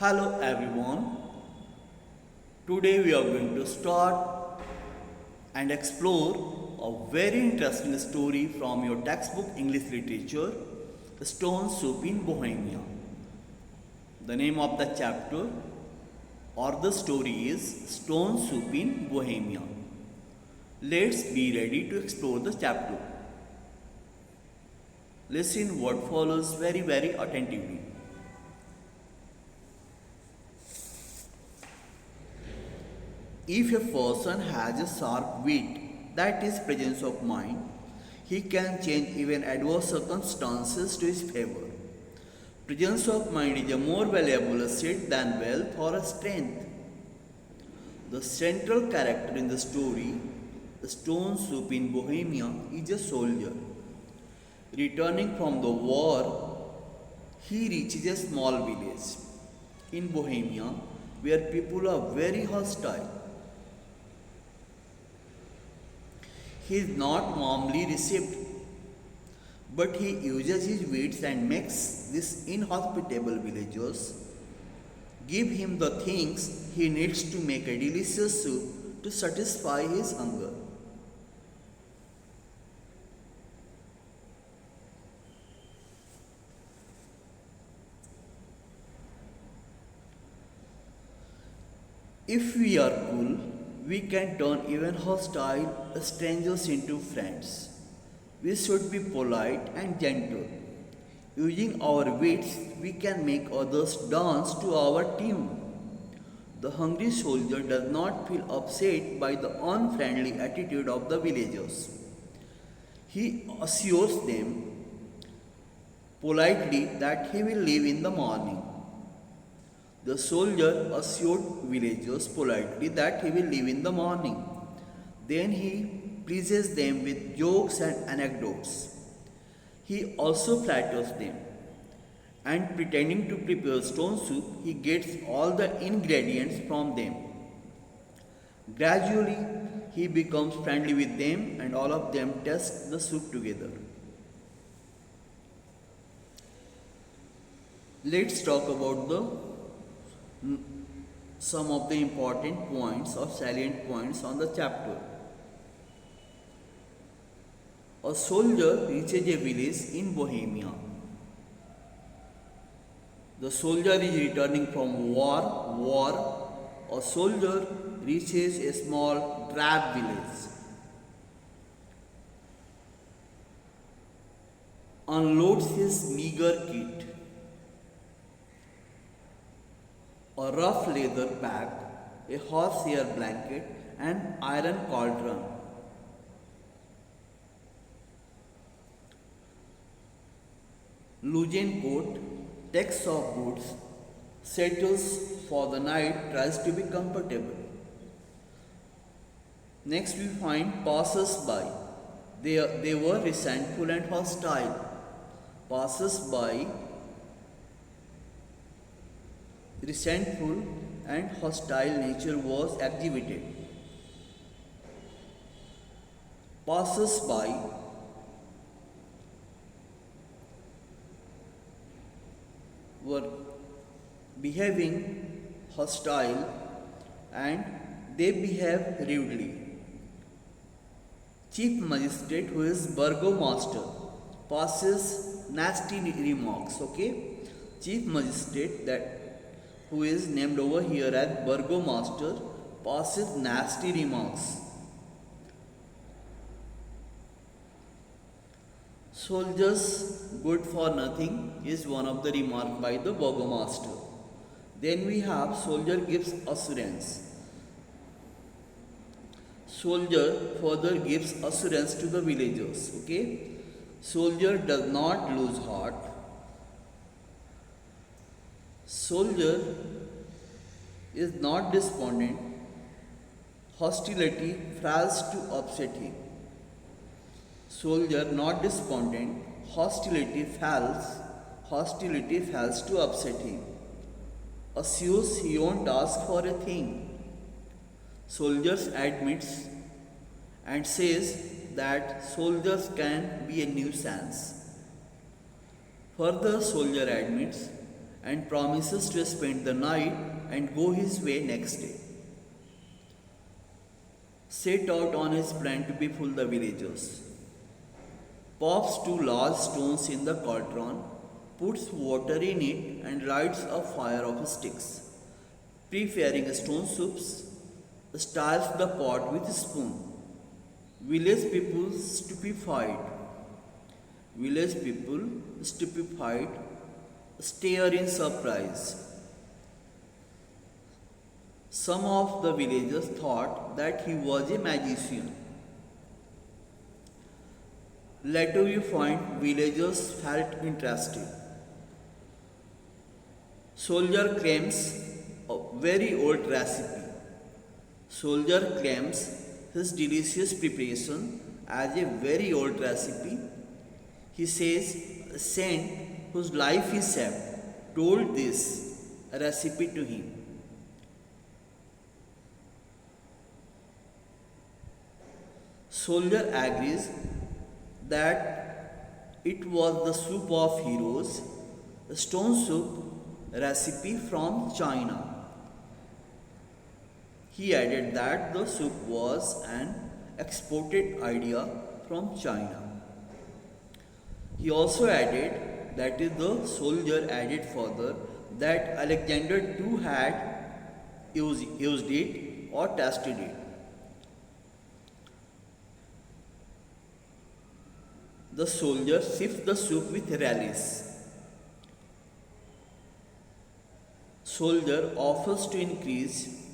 Hello everyone. Today we are going to start and explore a very interesting story from your textbook English literature, Stone Soup in Bohemia. The name of the chapter or the story is Stone Soup in Bohemia. Let's be ready to explore the chapter. Listen what follows very attentively. If a person has a sharp wit, that is presence of mind, he can change even adverse circumstances to his favor. Presence of mind is a more valuable asset than wealth or strength. The central character in the story, the Stone Soup in Bohemia, is a soldier. Returning from the war, he reaches a small village in Bohemia where people are very hostile. He is not warmly received, but he uses his wits and makes these inhospitable villagers give him the things he needs to make a delicious soup to satisfy his hunger. If we are cool, we can turn even hostile strangers into friends. We should be polite and gentle. Using our wits, we can make others dance to our tune. The hungry soldier does not feel upset by the unfriendly attitude of the villagers. He assures them politely that he will leave in the morning. The soldier assured villagers politely that he will leave in the morning. Then he pleases them with jokes and anecdotes. He also flatters them. And pretending to prepare stone soup, he gets all the ingredients from them. Gradually, he becomes friendly with them and all of them taste the soup together. Let's talk about some of the important points or salient points on the chapter. A soldier reaches a village in Bohemia. The soldier is returning from war. A soldier reaches a small drab village. Unloads his meager kit. A rough leather bag, a horsehair blanket, and iron cauldron. Loosen coat, takes off boots, settles for the night, tries to be comfortable. Next we find passers-by. They were resentful and hostile. Passers-by, resentful and hostile nature was exhibited. Passers-by were behaving hostile and they behave rudely. Chief magistrate, who is burgomaster, passes nasty remarks. Okay, chief magistrate, that who is named over here as burgomaster, passes nasty remarks. Soldiers good for nothing is one of the remark by the burgomaster. Then we have soldier gives assurance. Soldier further gives assurance to the villagers. Okay, soldier does not lose heart. Soldier is not despondent. Hostility fails to upset him. Soldier not despondent. Hostility fails to upset him. Assures he won't ask for a thing. Soldiers admits and says that soldiers can be a nuisance. Further, soldier admits and promises to spend the night and go his way next day. Set out on his plan to befool the villagers. Pops two large stones in the cauldron, puts water in it and lights a fire of sticks. Preparing stone soups, stirs the pot with a spoon. Village people stupefied. Village people stupefied stare in surprise. Some of the villagers thought that he was a magician. Later we find villagers felt interested. Soldier claims a very old recipe. Soldier claims his delicious preparation as a very old recipe. He says a saint whose life he saved told this recipe to him. Soldier agrees that it was the soup of heroes, the stone soup recipe from China. He added that the soup was an exported idea from China. He also added, that is, the soldier added further, that Alexander too had used it or tasted it. The soldier sips the soup with relish. Soldier offers to increase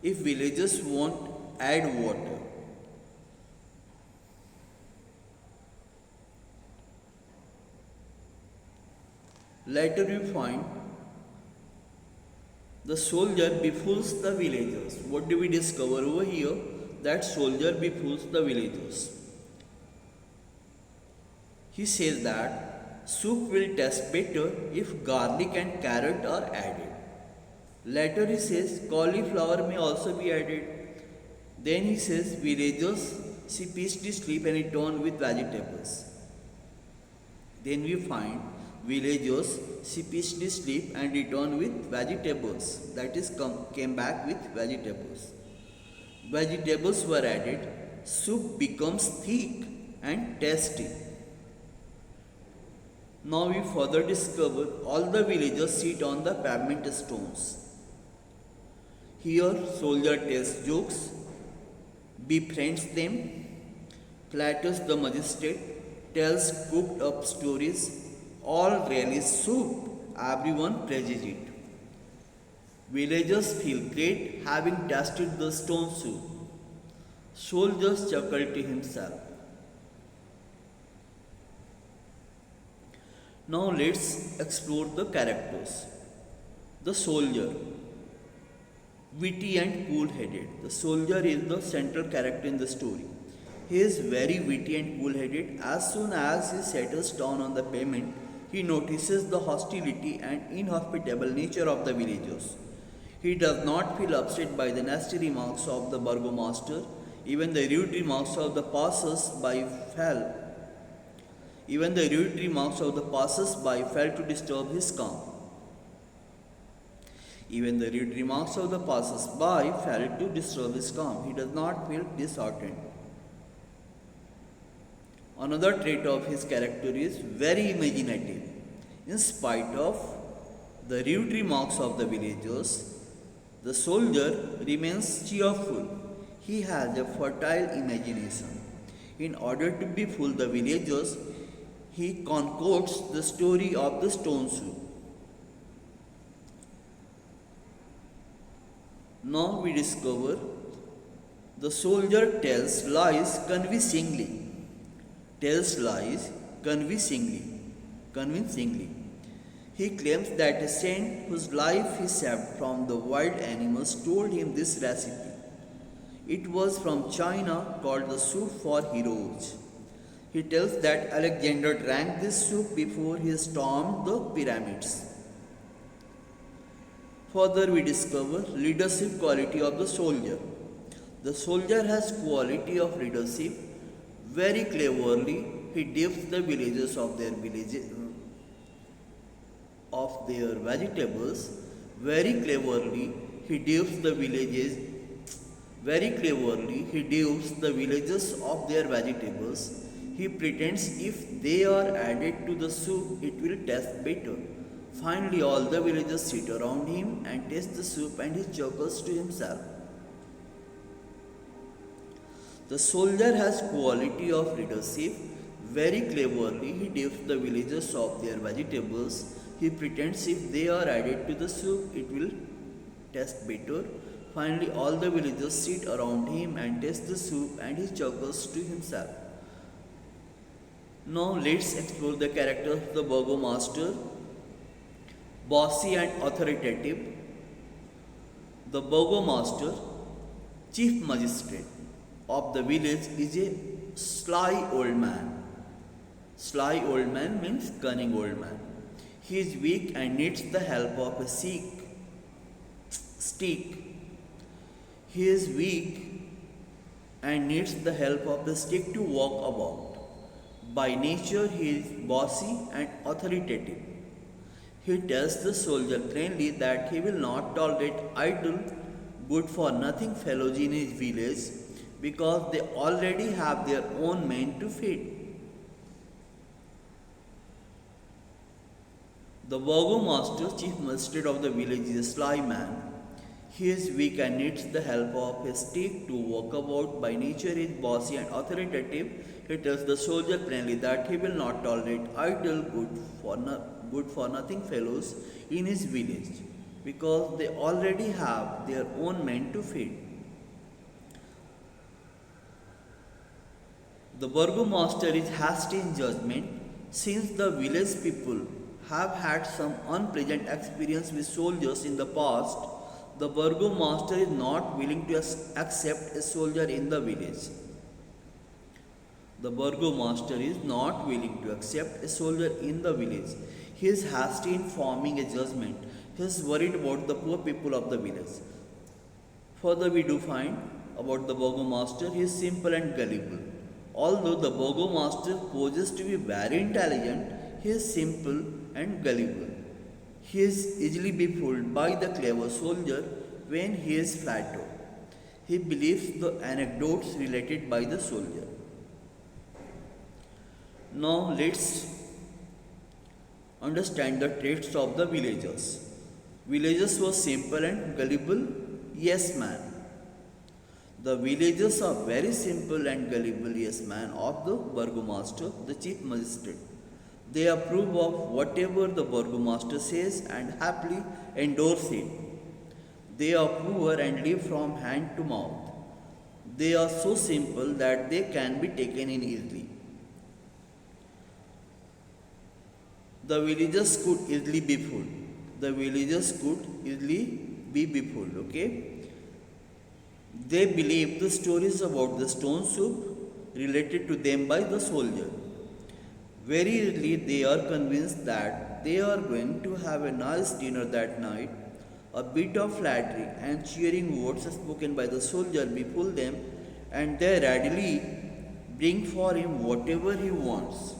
if villagers won't add water. Later we find the soldier befools the villagers. What do we discover over here? That soldier befools the villagers. He says that soup will taste better if garlic and carrot are added. Later he says cauliflower may also be added. Then he says villagers see peacefully sleep and return with vegetables. Then we find villagers see peacefully sleep and return with vegetables. That is, came back with vegetables. Vegetables were added. Soup becomes thick and tasty. Now we further discover all the villagers sit on the pavement stones. Here soldier tells jokes, befriends them, flatters the magistrate, tells cooked up stories, all relish soup, everyone praises it. Villagers feel great having tasted the stone soup. Soldiers chuckle to himself. Now let's explore the characters. The soldier, witty and cool-headed. The soldier is the central character in the story. He is very witty and cool-headed. As soon as he settles down on the pavement, he notices the hostility and inhospitable nature of the villagers. He does not feel upset by the nasty remarks of the burgomaster. Even the rude remarks of the passers-by fell to disturb his calm. He does not feel disheartened. Another trait of his character is very imaginative. In spite of the rude remarks of the villagers, the soldier remains cheerful. He has a fertile imagination. In order to befool the villagers, he concocts the story of the stone soup. Now we discover the soldier tells lies convincingly. He claims that a saint whose life he saved from the wild animals told him this recipe. It was from China, called the soup for heroes. He tells that Alexander drank this soup before he stormed the pyramids. Further, we discover leadership quality of the soldier. The soldier has quality of leadership. Very cleverly, he deprivs the villagers of their of their vegetables. Very cleverly, he dips the villages. Very cleverly, he dips the villages of their vegetables. He pretends if they are added to the soup, it will taste better. Finally, all the villagers sit around him and taste the soup, and he chuckles to himself. The soldier has quality of leadership. Very cleverly, he dips the villagers of their vegetables. He pretends if they are added to the soup, it will taste better. Finally, all the villagers sit around him and taste the soup, and he chuckles to himself. Now, let's explore the character of the burgomaster. Bossy and authoritative. The burgomaster, chief magistrate of the village, is a sly old man. Sly old man means cunning old man. He is weak and needs the help of a stick. He is weak and needs the help of a stick to walk about. By nature, he is bossy and authoritative. He tells the soldier plainly that he will not tolerate idle, good for nothing fellows in his village because they already have their own men to feed. The burgomaster, chief magistrate of the village, is a sly man. He is weak and needs the help of his stick to walk about. By nature, he is bossy and authoritative. He tells the soldier plainly that he will not tolerate idle, good for nothing fellows in his village because they already have their own men to feed. The burgomaster is hasty in judgment. Since the village people have had some unpleasant experience with soldiers in the past, the burgomaster is not willing to accept a soldier in the village. The burgomaster is not willing to accept a soldier in the village. He is hasty in forming a judgment. He is worried about the poor people of the village. Further, we do find about the burgomaster, he is simple and gullible. Although the burgomaster poses to be very intelligent, he is simple and gullible. He is easily be fooled by the clever soldier when he is flattered. He believes the anecdotes related by the soldier. Now let's understand the traits of the villagers. Villagers were simple and gullible? Yes, man. The villagers are very simple and gullible, yes, man, of the burgomaster, the chief magistrate. They approve of whatever the burgomaster says and happily endorse it. They are poor and live from hand to mouth. They are so simple that they can be taken in easily. The villagers could easily be fooled. The villagers could easily be fooled, okay? They believe the stories about the stone soup related to them by the soldier. Very early they are convinced that they are going to have a nice dinner that night. A bit of flattery and cheering words spoken by the soldier befool them, and they readily bring for him whatever he wants.